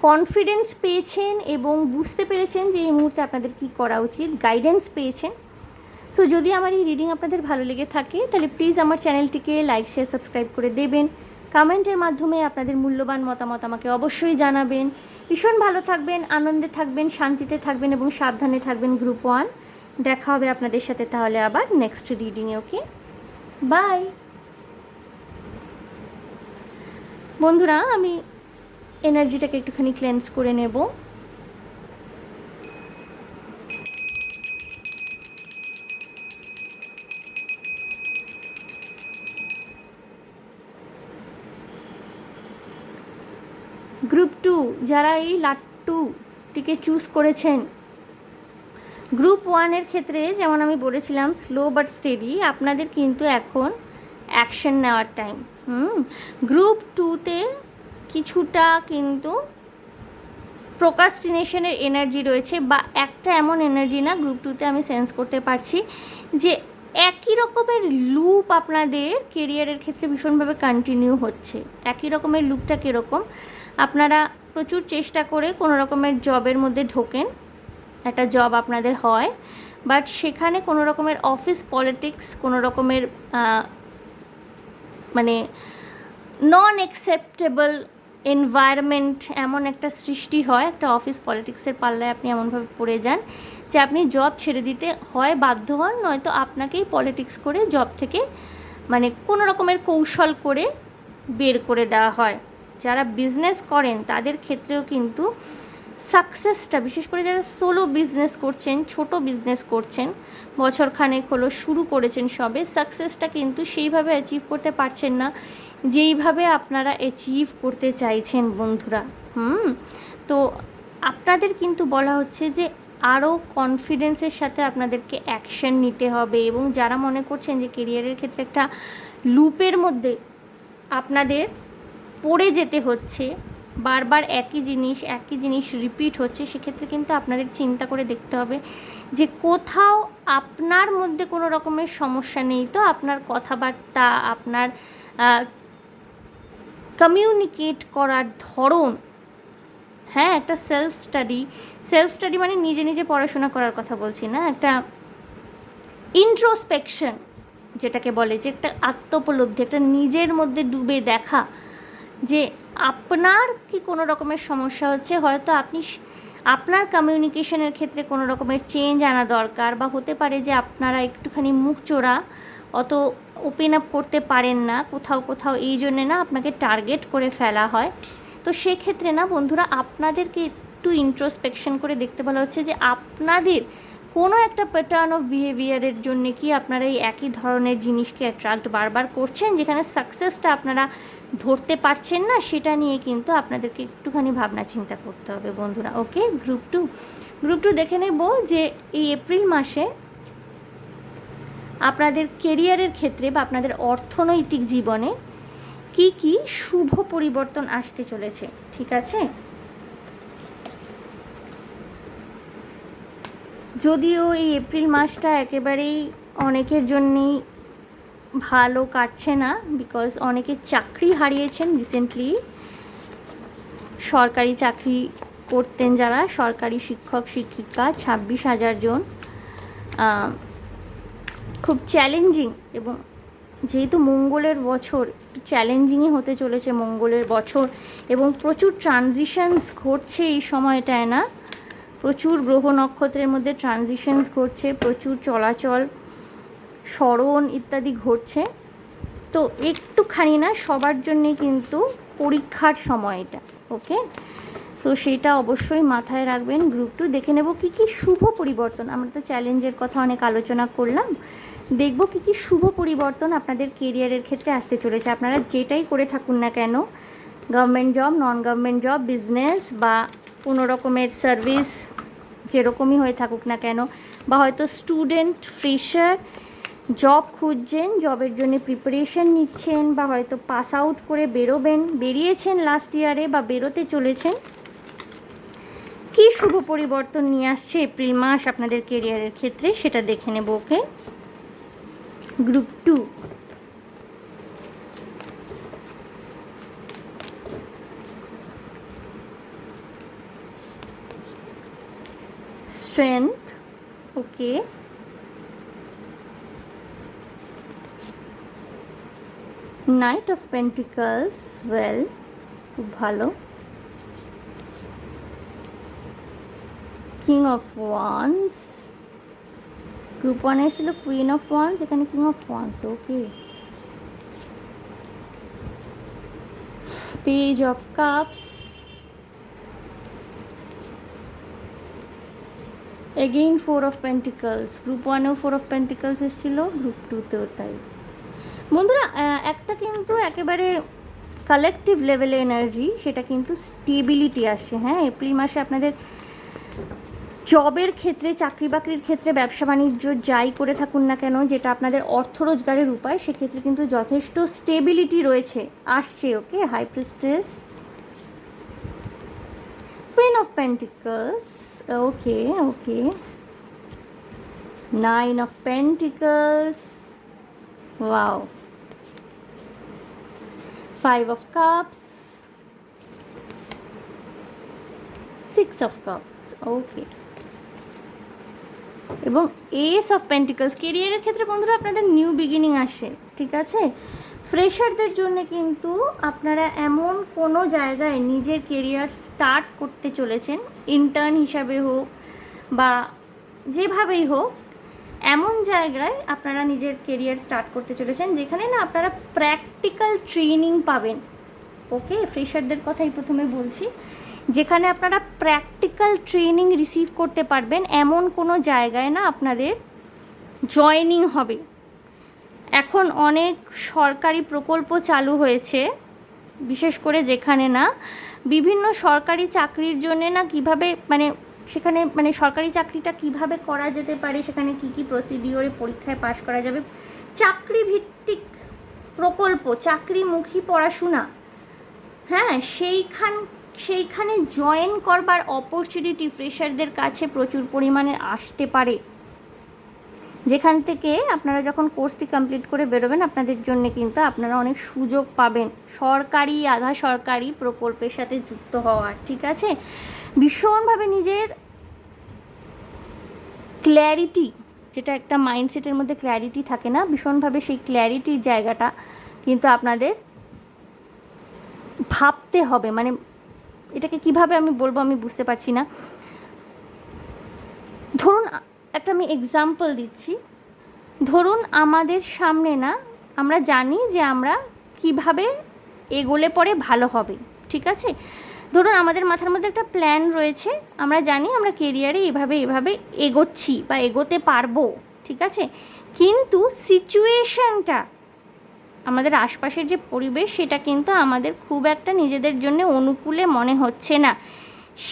কনফিডেন্স পেয়েছেন এবং বুঝতে পেরেছেন যে এই মুহূর্তে আপনাদের কী করা উচিত, গাইডেন্স পেয়েছেন। সো যদি আমার এই রিডিং আপনাদের ভালো লেগে থাকে তাহলে প্লিজ আমার চ্যানেলটিকে লাইক, শেয়ার, সাবস্ক্রাইব করে দেবেন। কমেন্টের মাধ্যমে আপনাদের মূল্যবান মতামত আমাকে অবশ্যই জানাবেন। ভীষণ ভালো থাকবেন, আনন্দে থাকবেন, শান্তিতে থাকবেন এবং সাবধানে থাকবেন গ্রুপ 1। দেখা হবে আপনাদের সাথে তাহলে আবার নেক্সট রিডিংয়ে। ওকে, বাই বন্ধুরা। আমি এনার্জিটাকে একটুখানি ক্লেন্স করে নেব। গ্রুপ 2, যারা এই লাট্টুটিকে চুজ করেছেন, গ্রুপ 1-এর ক্ষেত্রে যেমন আমি বলেছিলাম স্লো বাট স্টেডি, আপনাদের কিন্তু এখন অ্যাকশন নেওয়ার টাইম। গ্রুপ 2-তে কিছুটা কিন্তু প্রোকাস্টিনেশনের এনার্জি রয়েছে, বা একটা এমন এনার্জি না, গ্রুপ 2-তে আমি সেন্স করতে পারছি যে একই রকমের লুপ আপনাদের কেরিয়ারের ক্ষেত্রে ভীষণভাবে কন্টিনিউ হচ্ছে। একই রকমের লুপটা কীরকম, আপনারা প্রচুর চেষ্টা করে কোনো রকমের জবের মধ্যে ঢোকেন, একটা জব আপনাদের হয়, বাট সেখানে কোনো রকমের অফিস পলিটিক্স, কোনো রকমের মানে নন অ্যাকসেপ্টেবল এনভায়রনমেন্ট এমন একটা সৃষ্টি হয়, একটা অফিস পলিটিক্সের পাল্লায় আপনি এমনভাবে পড়ে যান যে আপনি জব ছেড়ে দিতে হয় বাধ্য হন, নয়তো আপনাকেই পলিটিক্স করে জব থেকে মানে কোনো রকমের কৌশল করে বের করে দেওয়া হয়। যারা বিজনেস করেন তাদের ক্ষেত্রেও কিন্তু সাকসেসটা, বিশেষ করে যারা সোলো বিজনেস করছেন, ছোট বিজনেস করছেন, বছরখানেক হলো শুরু করেছেন সবে, সাকসেসটা কিন্তু সেইভাবে অ্যাচিভ করতে পারছেন না যেইভাবে আপনারা অ্যাচিভ করতে চাইছেন বন্ধুরা। তো আপনাদের কিন্তু বলা হচ্ছে যে আরও কনফিডেন্সের সাথে আপনাদেরকে অ্যাকশন নিতে হবে। এবং যারা মনে করছেন যে কেরিয়ারের ক্ষেত্রে একটা লুপের মধ্যে আপনাদের পড়ে যেতে হচ্ছে, বারবার একই জিনিস রিপিট হচ্ছে, সেক্ষেত্রে কিন্তু আপনাদের চিন্তা করে দেখতে হবে যে কোথাও আপনার মধ্যে কোনো রকমের সমস্যা নেই তো, আপনার কথাবার্তা, আপনার কমিউনিকেট করার ধরন, হ্যাঁ, একটা সেলফ স্টাডি মানে নিজে নিজে পড়াশোনা করার কথা বলছি না, একটা ইন্ট্রোস্পেকশন যেটাকে বলে, যে একটা আত্মোপলব্ধি, একটা নিজের মধ্যে ডুবে দেখা যে আপনার কি কোনো রকমের সমস্যা হচ্ছে, হয়তো আপনি আপনার কমিউনিকেশনের ক্ষেত্রে কোনো রকমের চেঞ্জ আনা দরকার, বা হতে পারে যে আপনারা একটুখানি মুখ চোরা, অত ওপেন আপ করতে পারেন না কোথাও কোথাও, এই জন্যে না আপনাকে টার্গেট করে ফেলা হয়। তো সেক্ষেত্রে না বন্ধুরা, আপনাদেরকে একটু ইন্ট্রোস্পেকশন করে দেখতে বলা হচ্ছে যে আপনাদের কোনো একটা প্যাটার্ন অফ বিহেভিয়ারের জন্য কি আপনারা এই একই ধরনের জিনিসকে অ্যাট্রাক্ট বারবার করছেন, যেখানে সাকসেসটা আপনারা ধরতে পারছেন না, সেটা নিয়ে কিন্তু আপনাদেরকে একটুখানি ভাবনা চিন্তা করতে হবে বন্ধুরা। ওকে, গ্রুপ টু দেখে নেব যে এই এপ্রিল মাসে আপনাদের কেরিয়ারের ক্ষেত্রে বা আপনাদের অর্থনৈতিক জীবনে কি কি শুভ পরিবর্তন আসতে চলেছে। ঠিক আছে, যদিও এই এপ্রিল মাসটা একেবারেই অনেকের জন্যেই ভালো কাটছে না, বিকজ অনেকে চাকরি হারিয়েছেন রিসেন্টলি। সরকারি চাকরি করতেন যারা, সরকারি শিক্ষক শিক্ষিকা 26,000 জন, খুব চ্যালেঞ্জিং, এবং যেহেতু মঙ্গলের বছর, চ্যালেঞ্জিংই হতে চলেছে মঙ্গলের বছর, এবং প্রচুর ট্রানজিশনস ঘটছে এই সময়টায় না, প্রচুর গ্রহ নক্ষত্রের মধ্যে ট্রানজিশনস ঘটছে, প্রচুর চলাচল স্মরণ ইত্যাদি ঘটছে। তো একটুখানি না সবার জন্যে কিন্তু পরীক্ষার সময় এটা। ওকে, সো সেটা অবশ্যই মাথায় রাখবেন। গ্রুপ টু দেখে নেব কী কী শুভ পরিবর্তন, আমরা তো চ্যালেঞ্জের কথা অনেক আলোচনা করলাম, দেখব কী কী শুভ পরিবর্তন আপনাদের কেরিয়ারের ক্ষেত্রে আসতে চলেছে। আপনারা যেটাই করে থাকুন না কেন, government job, non government job, business বা কোনো রকমের সার্ভিস, যেরকমই হয়ে থাকুক না কেন, বা হয়তো স্টুডেন্ট, ফ্রেশার, জব খুঁজছেন, জবের জন্য প্রিপারেশন নিচ্ছেন, বা হয়তো পাস আউট করে বেরিয়েছেন লাস্ট ইয়ারে বা বেরোতে চলেছেন, কী শুভ পরিবর্তন নিয়ে আসছে এপ্রিল মাস আপনাদের কেরিয়ারের ক্ষেত্রে সেটা দেখে নেব। Okay, group two strength. Okay, knight of pentacles, well, খুব ভালো। কিং অফ ওয়ান্স, গ্রুপ ওয়ানে ছিল কুইন অফ ওয়ান্স, এখানে king of wands. Okay, page of cups, again 4 of pentacles. Group ওয়ানেও 4 অফ পেন্টিকলস এসেছিল, গ্রুপ টুতেও তাই। বন্ধুরা, একটা কিন্তু একেবারে কালেকটিভ লেভেলে এনার্জি, সেটা কিন্তু স্টেবিলিটি আসছে। হ্যাঁ, এপ্রিল মাসে আপনাদের জবের ক্ষেত্রে, চাকরি বাকরির ক্ষেত্রে, ব্যবসা বাণিজ্য যাই করে থাকুন না কেন, যেটা আপনাদের অর্থ রোজগারের উপায়, সেক্ষেত্রে কিন্তু যথেষ্ট স্টেবিলিটি রয়েছে, আসছে। Okay, high priestess, queen of pentacles. Okay, okay, 9 of pentacles, wow, 5 of cups, 6 of cups. Okay, এবং এস অফ পেন্টিকলস। কেরিয়ারের ক্ষেত্রে বন্ধুরা আপনাদের নিউ বিগিনিং আসে। ঠিক আছে, ফ্রেশারদের জন্য কিন্তু আপনারা এমন কোনো জায়গায় নিজের কেরিয়ার স্টার্ট করতে চলেছেন, ইন্টার্ন হিসাবে হোক বা যেভাবেই হোক, এমন জায়গায় আপনারা নিজের কেরিয়ার স্টার্ট করতে চলেছেন যেখানে না আপনারা প্র্যাকটিক্যাল ট্রেনিং পাবেন। ওকে, ফ্রেশারদের কথাই প্রথমে বলছি, যেখানে আপনারা প্র্যাকটিক্যাল ট্রেনিং রিসিভ করতে পারবেন, এমন কোনো জায়গায় না আপনাদের জয়েনিং হবে। এখন অনেক সরকারি প্রকল্প চালু হয়েছে, বিশেষ করে যেখানে না বিভিন্ন সরকারি চাকরির জন্যে না কীভাবে সেখানে সরকারি চাকরিটা কিভাবে করা যেতে পারে, সেখানে কি কি প্রসিডিওরে পরীক্ষায় পাশ করা যাবে, চাকরি ভিত্তিক প্রকল্প, চাকরিমুখী পড়াশোনা। হ্যাঁ, সেইখানে জয়েন করবার অপরচুনিটি ফ্রেশারদের কাছে প্রচুর পরিমাণে আসতে পারে। যেখান থেকে আপনারা যখন কোর্সটি কমপ্লিট করে বেরোবেন আপনাদের জন্য কিন্তু আপনারা অনেক সুযোগ পাবেন সরকারি আধা সরকারি প্রকল্পের সাথে যুক্ত হওয়ার, ঠিক আছে। ভীষণভাবে নিজের ক্ল্যারিটি, যেটা একটা মাইন্ডসেটের মধ্যে ক্ল্যারিটি থাকে না, ভীষণভাবে সেই ক্ল্যারিটির জায়গাটা কিন্তু আপনাদের ভাবতে হবে। মানে এটাকে কিভাবে আমি বলবো আমি বুঝতে পারছি না। ধরুন একটা আমি এক্সাম্পল দিচ্ছি, ধরুন আমাদের সামনে না, আমরা জানি যে আমরা কিভাবে এগোলে পরে ভালো হবে, ঠিক আছে। ধরুন আমাদের মাথার মধ্যে একটা প্ল্যান রয়েছে, আমরা জানি আমরা কেরিয়ারে এভাবে এভাবে এগোচ্ছি বা এগোতে পারবো, ঠিক আছে। কিন্তু সিচুয়েশনটা, আমাদের আশপাশের যে পরিবেশ সেটা কিন্তু আমাদের খুব একটা নিজেদের জন্য অনুকূলে মনে হচ্ছে না।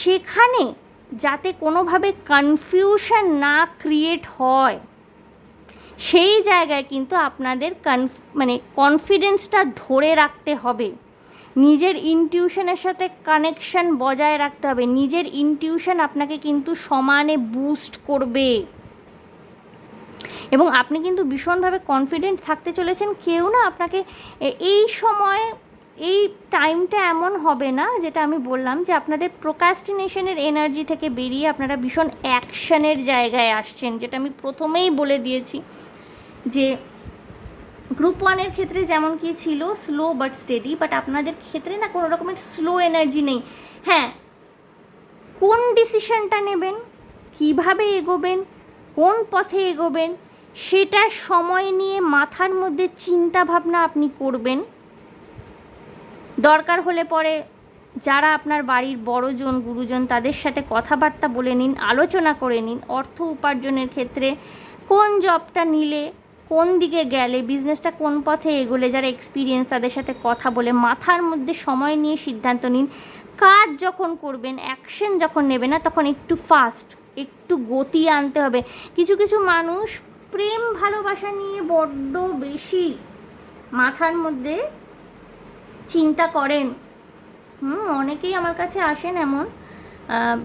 সেখানে যাতে কোনোভাবে কনফিউশন না ক্রিয়েট হয়, সেই জায়গায় কিন্তু আপনাদের কনফিডেন্সটা ধরে রাখতে হবে। নিজের ইনটিউশনের সাথে কানেকশন বজায় রাখতে হবে। নিজের ইনটিউশন আপনাকে কিন্তু সমানে বুস্ট করবে এবং আপনি কিন্তু ভীষণভাবে কনফিডেন্ট থাকতে চলেছেন। কেউ না আপনাকে এই সময় এই টাইমটা এমন হবে না, যেটা আমি বললাম যে আপনাদের প্রোক্রাস্টিনেশনের এনার্জি থেকে বেরিয়ে আপনারা ভীষণ অ্যাকশনের জায়গায় আসছেন, যেটা আমি প্রথমেই বলে দিয়েছি যে গ্রুপ ওয়ানের ক্ষেত্রে যেমন কি ছিল স্লো বাট স্টেডি, বাট আপনাদের ক্ষেত্রে না কোনো রকমের স্লো এনার্জি নেই। হ্যাঁ, কোন ডিসিশনটা নেবেন, কিভাবে এগোবেন, কোন পথে এগোবেন, সেটা সময় নিয়ে মাথার মধ্যে চিন্তা ভাবনা আপনি করবেন। দরকার হলে পরে যারা আপনার বাড়ির বড়জন গুরুজন তাদের সাথে কথাবার্তা বলে নিন, আলোচনা করে নিন। অর্থ উপার্জনের ক্ষেত্রে কোন জবটা নিলে, কোন দিকে গেলে, বিজনেসটা কোন পথে এগোলে, যারা এক্সপিরিয়েন্স তাদের সাথে কথা বলে মাথার মধ্যে সময় নিয়ে সিদ্ধান্ত নিন। কাজ যখন করবেন, অ্যাকশন যখন নেবে না, তখন একটু ফাস্ট, একটু গতি আনতে হবে। কিছু কিছু মানুষ প্রেম ভালোবাসা নিয়ে বড্ড বেশি মাথার মধ্যে চিন্তা করেন। অনেকেই আমার কাছে আসেন এমন,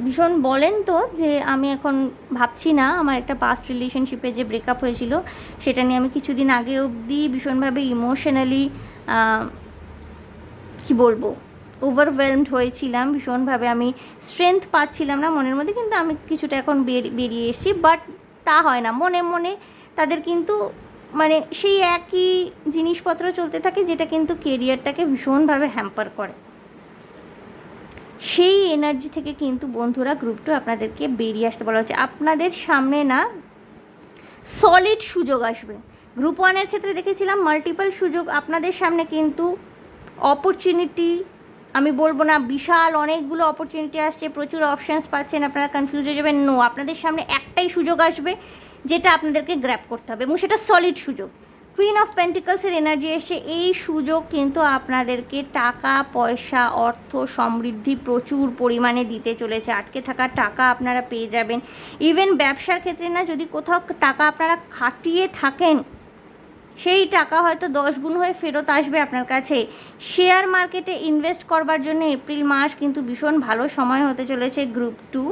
ভীষণ বলেন তো যে আমি এখন ভাবছি না, আমার একটা পাস্ট রিলেশনশিপে যে ব্রেকআপ হয়েছিল সেটা নিয়ে আমি কিছুদিন আগে অবধি ভীষণভাবে ইমোশনালি কি বলবো ওভারওয়েলমড হয়েছিলাম। ভীষণভাবে আমি স্ট্রেংথ পাচ্ছিলাম না মনের মধ্যে, কিন্তু আমি কিছুটা এখন বেরিয়ে এসেছি। বাট তা হয় না, মনে মনে তাদের কিন্তু সেই একই জিনিসপত্র চলতে থাকে, যেটা কিন্তু কেরিয়ারটাকে ভীষণভাবে হ্যাম্পার করে। সেই এনার্জি থেকে কিন্তু বন্ধুরা গ্রুপ টু আপনাদেরকে বেরিয়ে আসতে বলা হচ্ছে। আপনাদের সামনে না সলিড সুযোগ আসবে। গ্রুপ ওয়ানের ক্ষেত্রে দেখেছিলাম মাল্টিপল সুযোগ, আপনাদের সামনে কিন্তু অপরচুনিটি, আমি বলবো না বিশাল অনেকগুলো অপরচুনিটি আসছে, প্রচুর অপশানস পাচ্ছেন, আপনারা কনফিউজ হয়ে যাবেন। নো, আপনাদের সামনে একটাই সুযোগ আসবে যেটা আপনাদেরকে গ্র্যাব করতে হবে, এবং সেটা সলিড সুযোগ। কুইন অফ পেন্টিকলসের এনার্জি এসে এই সুযোগ কিন্তু আপনাদেরকে টাকা পয়সা, অর্থ সমৃদ্ধি প্রচুর পরিমাণে দিতে চলেছে। আটকে থাকা টাকা আপনারা পেয়ে যাবেন। ইভেন ব্যবসার ক্ষেত্রে না, যদি কোথাও টাকা আপনারা খাটিয়ে থাকেন, সেই টাকা হয়তো 10 গুণ হয়ে ফেরত আসবে আপনার কাছে। শেয়ার মার্কেটে ইনভেস্ট করবার জন্য এপ্রিল মাস কিন্তু ভীষণ ভালো সময় হতে চলেছে গ্রুপ টু।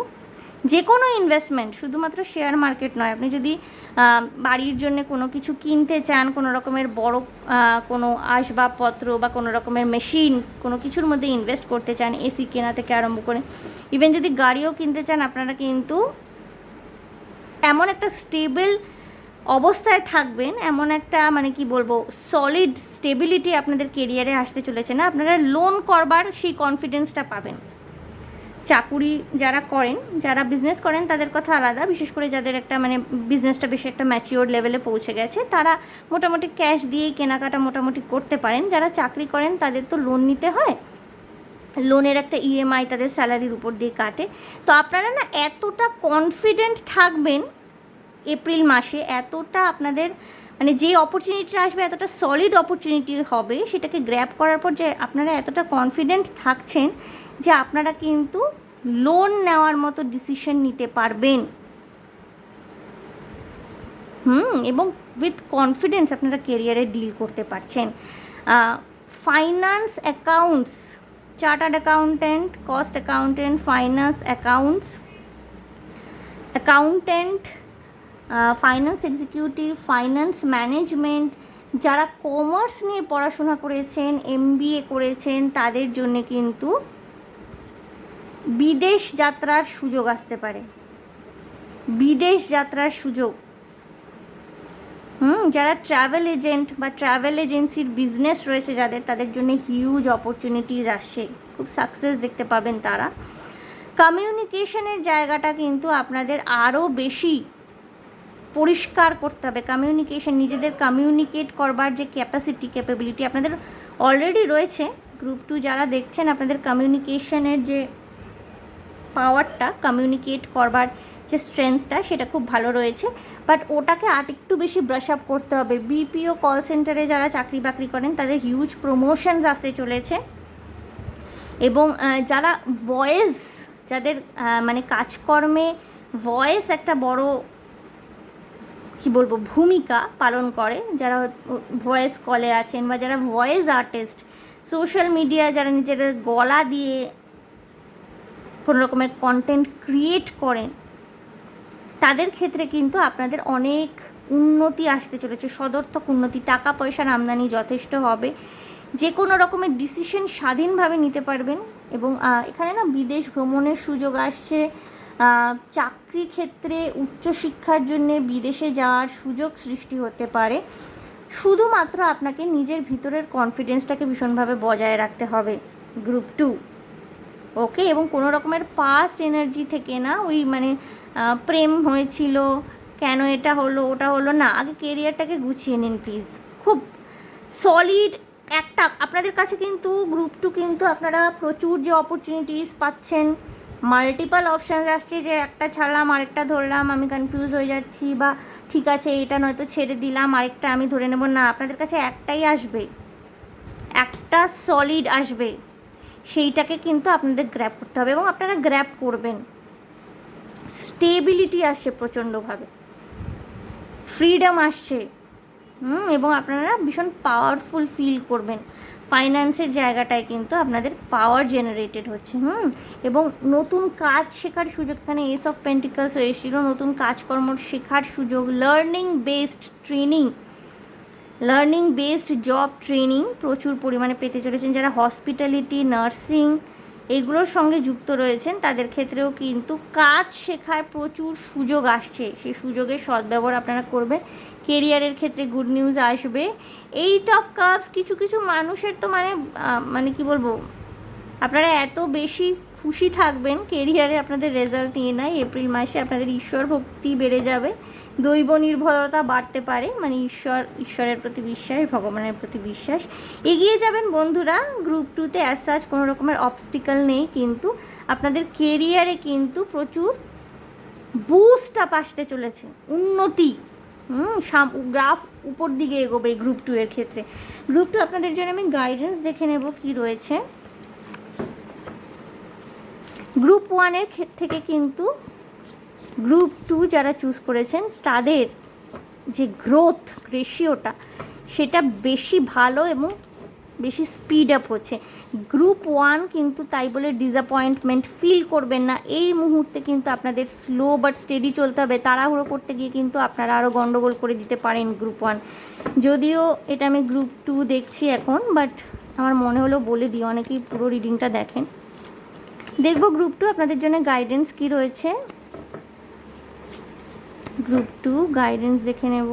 যে কোনো ইনভেস্টমেন্ট, শুধুমাত্র শেয়ার মার্কেট নয়, আপনি যদি বাড়ির জন্য কোনো কিছু কিনতে চান, কোনো রকমের বড় কোনো আসবাবপত্র বা কোনো রকমের মেশিন, কোনো কিছুর মধ্যে ইনভেস্ট করতে চান, এসি কেনা থেকে আরম্ভ করে ইভেন যদি গাড়িও কিনতে চান, আপনারা কিন্তু এমন একটা স্টেবল অবস্থায় থাকবেন, এমন একটা কি বলবো সলিড স্টেবিলিটি আপনাদের কেরিয়ারে আসতে চলেছে না, আপনারা লোন করবার সেই কনফিডেন্সটা পাবেন। চাকুরি যারা করেন, যারা বিজনেস করেন তাদের কথা আলাদা, বিশেষ করে যাদের একটা বিজনেসটা বেশি একটা ম্যাচিওর লেভেলে পৌঁছে গেছে, তারা মোটামুটি ক্যাশ দিয়েই কেনাকাটা মোটামুটি করতে পারেন। যারা চাকরি করেন তাদের তো লোন নিতে হয়, লোনের একটা ইএমআই তাদের স্যালারির উপর দিয়ে কাটে। তো আপনারা না এতটা কনফিডেন্ট থাকবেন এপ্রিল মাসে, এতটা আপনাদের যে অপরচুনিটি আসবে এতটা সলিড অপরচুনিটি হবে, সেটাকে গ্র্যাব করার পর যে আপনারা এতটা কনফিডেন্ট থাকছেন যে আপনারা কিন্তু লোন নেওয়ার মতো ডিসিশন নিতে পারবেন। এবং উইথ কনফিডেন্স আপনারা কেরিয়ারে ডিল করতে পারছেন। Finance, accounts, chartered accountant, cost accountant, finance, accounts, accountant, finance executive, finance management, যারা কমার্স নিয়ে পড়াশোনা করেছেন, MBA করেছেন, তাদের জন্য কিন্তু বিদেশ যাত্রার সুযোগ আসতে পারে। বিদেশ যাত্রার সুযোগ, যারা ট্রাভেল এজেন্ট বা ট্রাভেল এজেন্সির বিজনেস রয়েছে যাদের, তাদের জন্য হিউজ অপরচুনিটিস আসছে, খুব সাকসেস দেখতে পাবেন তারা। কমিউনিকেশনের জায়গাটা কিন্তু আপনাদের আরও বেশি পরিষ্কার করতে হবে। কমিউনিকেশন, নিজেদের কমিউনিকেট করবার যে ক্যাপাবিলিটি আপনাদের অলরেডি রয়েছে। গ্রুপ 2 যারা দেখছেন, আপনাদের কমিউনিকেশনের যে পাওয়ারটা, কমিউনিকেট করবার যে স্ট্রেংথটা, সেটা খুব ভালো রয়েছে, বাট ওটাকে আরেকটু বেশি ব্রাশ আপ করতে হবে। BPO কল সেন্টারে যারা চাকরি বাকরি করেন তাদের হিউজ প্রমোশনস আসতে চলেছে, এবং যারা ভয়েস, যাদের মানে কাজকর্মে ভয়েস একটা বড় কি বলবো ভূমিকা পালন করে, যারা ভয়েস কলে আছেন বা যারা ভয়েস আর্টিস্ট, সোশ্যাল মিডিয়া যারা নিজেদের গলা দিয়ে কোনো রকমের কন্টেন্ট ক্রিয়েট করেন, তাদের ক্ষেত্রে কিন্তু আপনাদের অনেক উন্নতি আসতে চলেছে, সদর্থক উন্নতি, টাকা পয়সার আমদানি যথেষ্ট হবে, যে কোনো রকমের ডিসিশন স্বাধীনভাবে নিতে পারবেন। এবং এখানে না বিদেশ ভ্রমণের সুযোগ আসছে, চাকরি ক্ষেত্রে উচ্চশিক্ষার জন্যে বিদেশে যাওয়ার সুযোগ সৃষ্টি হতে পারে। শুধুমাত্র আপনাকে নিজের ভিতরের কনফিডেন্সটাকে ভীষণভাবে বজায় রাখতে হবে গ্রুপ 2, ওকে। এবং কোনো রকমের পাস্ট এনার্জি থেকে না, ওই মানে প্রেম হয়েছিল, কেন এটা হলো ওটা হলো না, আগে কেরিয়ারটাকে গুছিয়ে নিন প্লিজ। খুব সলিড একটা আপনাদের কাছে কিন্তু গ্রুপ 2 কিন্তু আপনারা প্রচুর যে অপরচুনিটিস পাচ্ছেন, মাল্টিপল অপশানস আসছে, যে একটা ছাড়লাম আরেকটা ধরলাম, আমি কনফিউজ হয়ে যাচ্ছি, বা ঠিক আছে এটা নয়তো ছেড়ে দিলাম আরেকটা আমি ধরে নেব না, আপনাদের কাছে একটাই আসবে, একটা সলিড আসবে, সেইটাকে কিন্তু আপনাদের গ্র্যাব করতে হবে, এবং আপনারা গ্র্যাব করবেন। স্টেবিলিটি আসছে প্রচণ্ডভাবে, ফ্রিডম আসছে, এবং আপনারা ভীষণ পাওয়ারফুল ফিল করবেন। ফাইন্যান্সের জায়গাটায় কিন্তু আপনাদের পাওয়ার জেনারেটেড হচ্ছে, এবং নতুন কাজ শেখার সুযোগ, এখানে এস অফ পেন্টিকলস এসেছিল, নতুন কাজকর্ম শেখার সুযোগ, লার্নিং বেসড জব ট্রেনিং প্রচুর পরিমাণে পেতে চলেছেন। যারা হসপিটালিটি, নার্সিং এগুলোর সঙ্গে যুক্ত রয়েছেন, তাদের ক্ষেত্রেও কিন্তু কাজ শেখার প্রচুর সুযোগ আসছে, সেই সুযোগের সদ্ব্যবহার আপনারা করবেন। কেরিয়ারের ক্ষেত্রে গুড নিউজ আসবে। 8 অফ কাপস, কিছু কিছু মানুষের তো মানে কি বলবো, আপনারা এত বেশি খুশি থাকবেন কেরিয়ারে আপনাদের রেজাল্ট নিয়ে নাই, এপ্রিল মাসে আপনাদের ঈশ্বর ভক্তি বেড়ে যাবে, দৈব নির্ভরতা বাড়তে পারে, মানে ঈশ্বরের প্রতি বিশ্বাস, ভগবানের প্রতি বিশ্বাস, এগিয়ে যাবেন বন্ধুরা। গ্রুপ 2তে অ্যাজ সাচ কোনো রকমের অবস্টিকল নেই, কিন্তু আপনাদের কেরিয়ারে কিন্তু প্রচুর বুস্ট আপ আসতে চলেছে, উন্নতি, গ্রাফ উপর দিকে এগোবে গ্রুপ 2 এর ক্ষেত্রে। গ্রুপ 2 আপনাদের জন্য আমি গাইডেন্স দেখে নেব কি রয়েছে। গ্রুপ 1-এর থেকে কিন্তু গ্রুপ 2 যারা চুজ করেছেন তাদের যে গ্রোথ রেশিওটা, সেটা বেশি ভালো এবং বেশি স্পিড আপ হচ্ছে। গ্রুপ 1 কিন্তু তাই বলে ডিসঅ্যাপয়েন্টমেন্ট ফিল করবেন না, এই মুহূর্তে কিন্তু আপনাদের স্লো বাট স্টেডি চলতে হবে, তাড়াহুড়ো করতে গিয়ে কিন্তু আপনারা আরও গন্ডগোল করে দিতে পারেন গ্রুপ 1। যদিও এটা আমি গ্রুপ 2 দেখছি এখন, বাট আমার মনে হলো বলে দিই, অনেকেই পুরো রিডিংটা দেখেন। দেখব গ্রুপ 2 আপনাদের জন্য গাইডেন্স কি রয়েছে। গ্রুপ 2 গাইডেন্স দেখে নেব।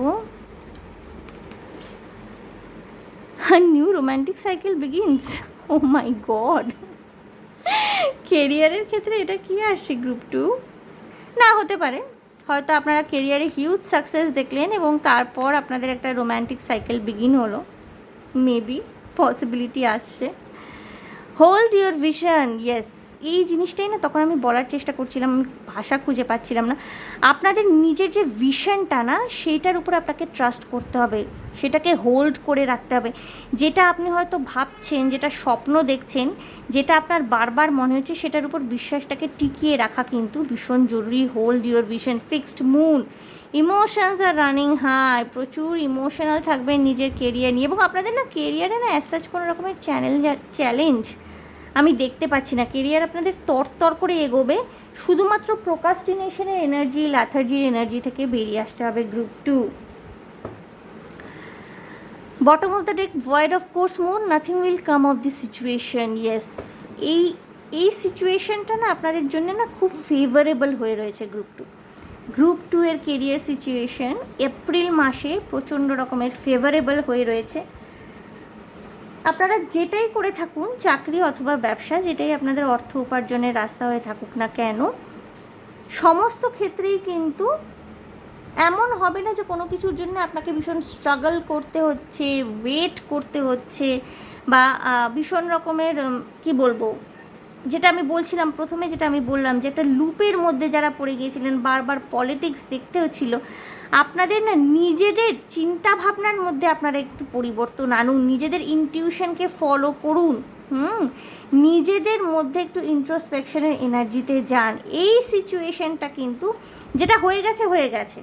নিউ রোম্যান্টিক সাইকেল বিগিনস, ও মাই গড, কেরিয়ারের ক্ষেত্রে এটা কি আসছে গ্রুপ 2? না, হতে পারে হয়তো আপনারা কেরিয়ারে হিউজ সাকসেস দেখলেন এবং তারপর আপনাদের একটা রোম্যান্টিক সাইকেল বিগিন হলো, মেবি পসিবিলিটি আসছে। হোল্ড ইউর ভিশন, ইয়েস, এই জিনিসটাই না তখন আমি বলার চেষ্টা করছিলাম, আমি ভাষা খুঁজে পাচ্ছিলাম না। আপনাদের নিজের যে ভিশনটা না, সেইটার উপর আপনাকে ট্রাস্ট করতে হবে, সেটাকে হোল্ড করে রাখতে হবে। যেটা আপনি হয়তো ভাবছেন, যেটা স্বপ্ন দেখছেন, যেটা আপনার বারবার মনে হচ্ছে, সেটার উপর বিশ্বাসটাকে টিকিয়ে রাখা কিন্তু ভীষণ জরুরি। Hold your vision, fixed moon, emotions are running high, প্রচুর ইমোশনাল থাকবেন নিজের কেরিয়ার নিয়ে, এবং আপনাদের না কেরিয়ারে না অ্যাজ সাচ কোনো রকমের চ্যালেঞ্জ আমি দেখতে পাচ্ছি না। কেরিয়ার আপনাদের তরতর করে এগোবে, শুধুমাত্র প্রোকাস্টিনেশনের এনার্জি, ল্যাথার্জির এনার্জি থেকে বেরিয়ে আসতে হবে group 2। Bottom of the deck void of course more, nothing will come of this situation. Yes, এই সিচুয়েশনটা না আপনাদের জন্য না খুব ফেভারেবল হয়ে রয়েছে গ্রুপ টু এর কেরিয়ার সিচুয়েশন এপ্রিল মাসে প্রচণ্ড রকমের ফেভারেবল হয়ে রয়েছে। আপনারা যেটাই করে থাকুন, চাকরি অথবা ব্যবসা, যেটাই আপনাদের অর্থ উপার্জনের রাস্তা হয়ে থাকুক না কেন, সমস্ত ক্ষেত্রেই কিন্তু এমন হবে না যে কোনো কিছুর জন্য আপনাকে ভীষণ স্ট্রাগল করতে হচ্ছে, ওয়েট করতে হচ্ছে, বা ভীষণ রকমের কি বলবো, যেটা আমি বলছিলাম প্রথমে, যেটা আমি বললাম যে একটা লুপের মধ্যে যারা পড়ে গিয়েছিলেন, বারবার পলিটিক্স দেখতে হচ্ছিল। আপনাদের না নিজেদের চিন্তা ভাবনার মধ্যে আপনারা একটু পরিবর্তন আনুন, নিজেদের ইনটিউশনকে ফলো করুন, নিজেদের মধ্যে একটু ইন্ট্রোস্পেকশনের এনার্জিতে যান। এই সিচুয়েশনটা কিন্তু যেটা হয়ে গেছে,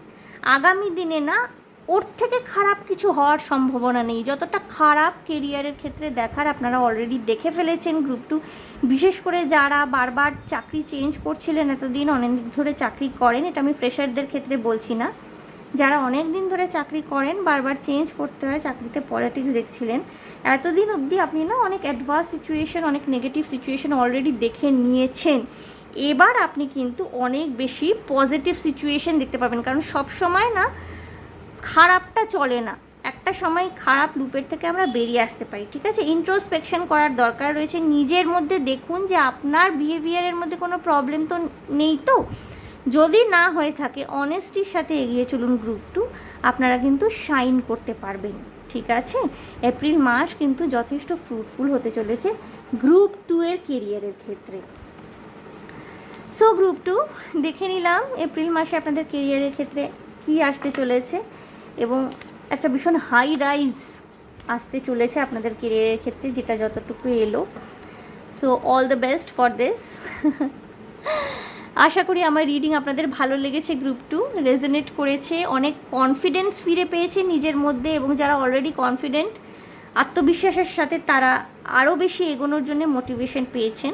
আগামী দিনে না ওর থেকে খারাপ কিছু হওয়ার সম্ভাবনা নেই। যতটা খারাপ কেরিয়ারের ক্ষেত্রে দেখার আপনারা অলরেডি দেখে ফেলেছেন গ্রুপ 2। বিশেষ করে যারা বারবার চাকরি চেঞ্জ করছিলেন, এতদিন অনেক দিন ধরে চাকরি করেন, এটা আমি ফ্রেশারদের ক্ষেত্রে বলছি না, যারা অনেক দিন ধরে চাকরি করেন, বারবার চেঞ্জ করতে হয়, চাকরিতে পলিটিক্স দেখছিলেন, এতদিন অবধি আপনি না অনেক অ্যাডভান্স সিচুয়েশন, অনেক নেগেটিভ সিচুয়েশন অলরেডি দেখে নিয়েছেন। এবার আপনি কিন্তু অনেক বেশি পজিটিভ সিচুয়েশন দেখতে পাবেন, কারণ সব সময় না খারাপটা চলে না, একটা সময় খারাপ লুপের থেকে আমরা বেরিয়ে আসতে পারি। ঠিক আছে, ইন্ট্রোস্পেকশন করার দরকার রয়েছে, নিজের মধ্যে দেখুন যে আপনার বিহেভিয়ারের মধ্যে কোনো প্রবলেম তো নেই। তো যদি না হয়ে থাকে, অনেস্টির সাথে এগিয়ে চলুন গ্রুপ 2, আপনারা কিন্তু শাইন করতে পারবেন। ঠিক আছে, এপ্রিল মাস কিন্তু যথেষ্ট ফ্রুটফুল হতে চলেছে গ্রুপ 2 এর কেরিয়ারের ক্ষেত্রে। সো গ্রুপ 2 দেখে নিলাম এপ্রিল মাসে আপনাদের কেরিয়ারের ক্ষেত্রে কী আসতে চলেছে, এবং একটা ভীষণ হাই রাইজ আসতে চলেছে আপনাদের কেরিয়ারের ক্ষেত্রে, যেটা যতটুকু এলো। So all the best for this. আশা করি আমার রিডিং আপনাদের ভালো লেগেছে, গ্রুপ 2 রেজোনেট করেছে, অনেক কনফিডেন্স ফিরে পেয়েছে নিজের মধ্যে, এবং যারা অলরেডি কনফিডেন্ট, আত্মবিশ্বাসের সাথে, তারা আরও বেশি এগোনোর জন্য মোটিভেশন পেয়েছেন।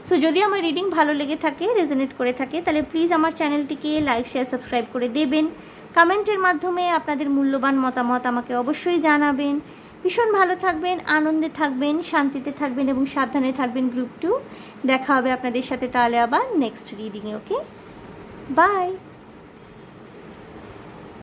সো যদি আমার রিডিং ভালো লেগে থাকে, রেজোনেট করে থাকে, তাহলে প্লিজ আমার চ্যানেলটিকে লাইক, শেয়ার, সাবস্ক্রাইব করে দেবেন। কমেন্টের মাধ্যমে আপনাদের মূল্যবান মতামত আমাকে অবশ্যই জানাবেন। ভীষণ ভালো থাকবেন, আনন্দে থাকবেন, শান্তিতে থাকবেন এবং সাবধানে থাকবেন গ্রুপ 2। দেখা হবে আপনাদের সাথে তাহলে আবার নেক্সট রিডিংয়ে। Okay, by.